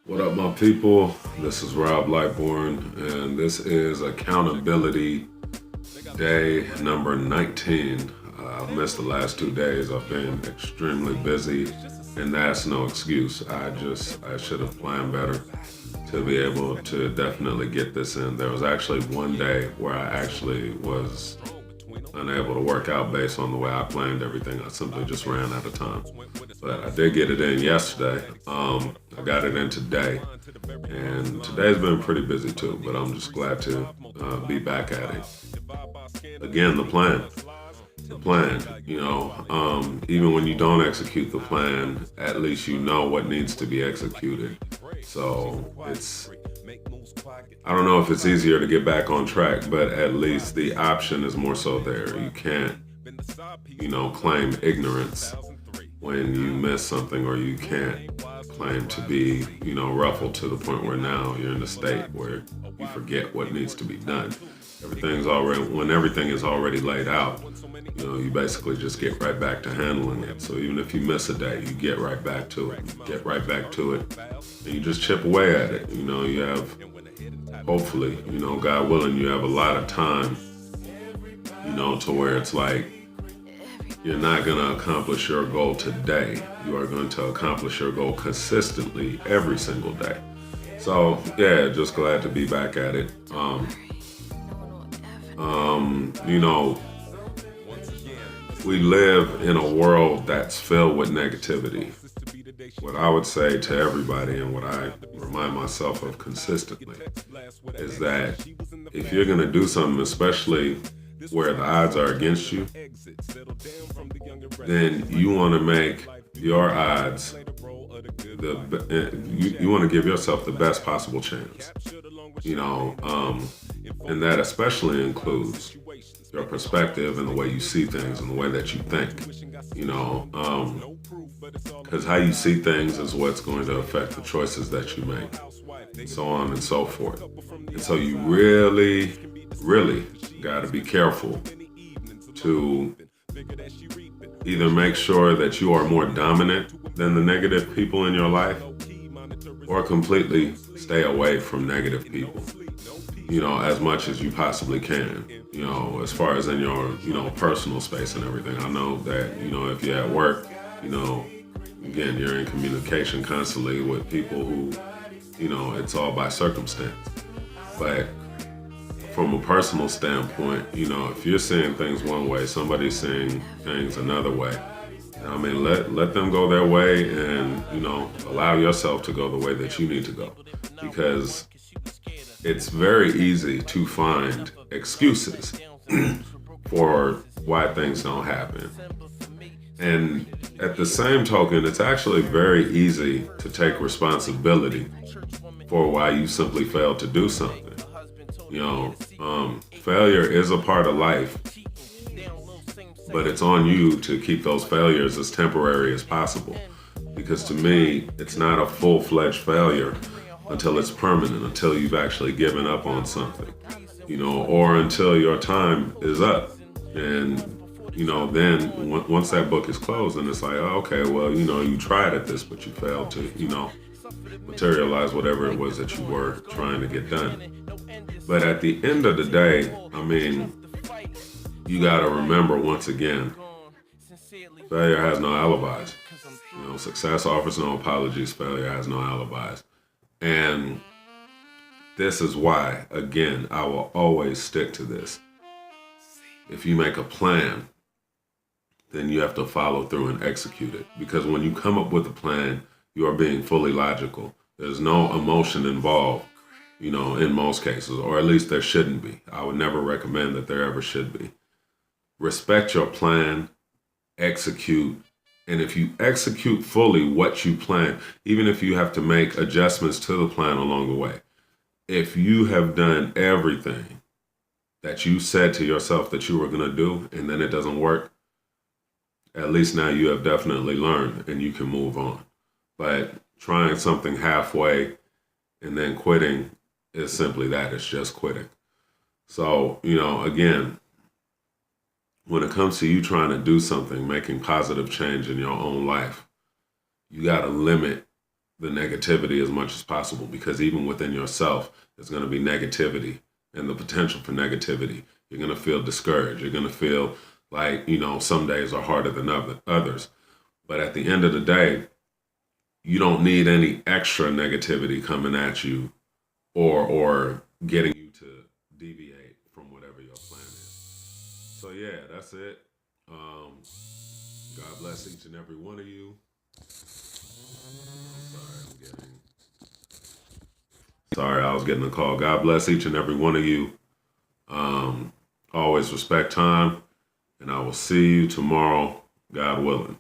What up, my people? This is Rob Lightborn, and this is Accountability Day number 19. I've missed the last 2 days. I've been extremely busy, and that's no excuse. I should have planned better to be able to definitely get this in. There was actually one day where I actually was unable to work out based on the way I planned everything. I simply just ran out of time. But I did get it in yesterday. I got it in today. And today's been pretty busy too, but I'm just glad to be back at it. Again, the plan. The plan, even when you don't execute the plan, at least you know what needs to be executed. So I don't know if it's easier to get back on track, but at least the option is more so there. You can't, claim ignorance when you miss something, or you can't claim to be, ruffled to the point where now you're in a state where you forget what needs to be done. When everything is already laid out, you basically just get right back to handling it. So even if you miss a day, you get right back to it. You get right back to it, and you just chip away at it. You have, hopefully, God willing, you have a lot of time, to where it's like you're not going to accomplish your goal today. You are going to accomplish your goal consistently every single day. So yeah, just glad to be back at it. You know, we live in a world that's filled with negativity. What I would say to everybody, and what I remind myself of consistently, is that if you're going to do something, especially where the odds are against you, then you want to make your odds you want to give yourself the best possible chance. And that especially includes your perspective and the way you see things and the way that you think. Because how you see things is what's going to affect the choices that you make, and so on and so forth. And so you really, really got to be careful to either make sure that you are more dominant than the negative people in your life, or completely stay away from negative people, as much as you possibly can, as far as in your, personal space and everything. I know that, if you're at work, again, you're in communication constantly with people who, it's all by circumstance. But from a personal standpoint, if you're seeing things one way, somebody's seeing things another way. I mean, let them go their way, and, allow yourself to go the way that you need to go. Because it's very easy to find excuses for why things don't happen. And at the same token, it's actually very easy to take responsibility for why you simply failed to do something. Failure is a part of life, but it's on you to keep those failures as temporary as possible. Because to me, it's not a full-fledged failure until it's permanent, until you've actually given up on something, or until your time is up. And, then once that book is closed, and it's like, oh, okay, well, you tried at this, but you failed to, materialize whatever it was that you were trying to get done. But at the end of the day, I mean, you got to remember, once again, failure has no alibis. Success offers no apologies. Failure has no alibis. And this is why, again, I will always stick to this. If you make a plan, then you have to follow through and execute it. Because when you come up with a plan, you are being fully logical. There's no emotion involved, in most cases, or at least there shouldn't be. I would never recommend that there ever should be. Respect your plan, execute, and if you execute fully what you plan, even if you have to make adjustments to the plan along the way, if you have done everything that you said to yourself that you were going to do, and then it doesn't work, at least now you have definitely learned and you can move on. But trying something halfway and then quitting is simply that. It's just quitting. So, again, when it comes to you trying to do something, making positive change in your own life, you got to limit the negativity as much as possible, because even within yourself, there's going to be negativity and the potential for negativity. You're going to feel discouraged. You're going to feel like, some days are harder than others. But at the end of the day, you don't need any extra negativity coming at you or getting you to deviate from whatever your plan is. So yeah, that's it. God bless each and every one of you. I'm sorry, I was getting a call. God bless each and every one of you. Always respect time, and I will see you tomorrow, God willing.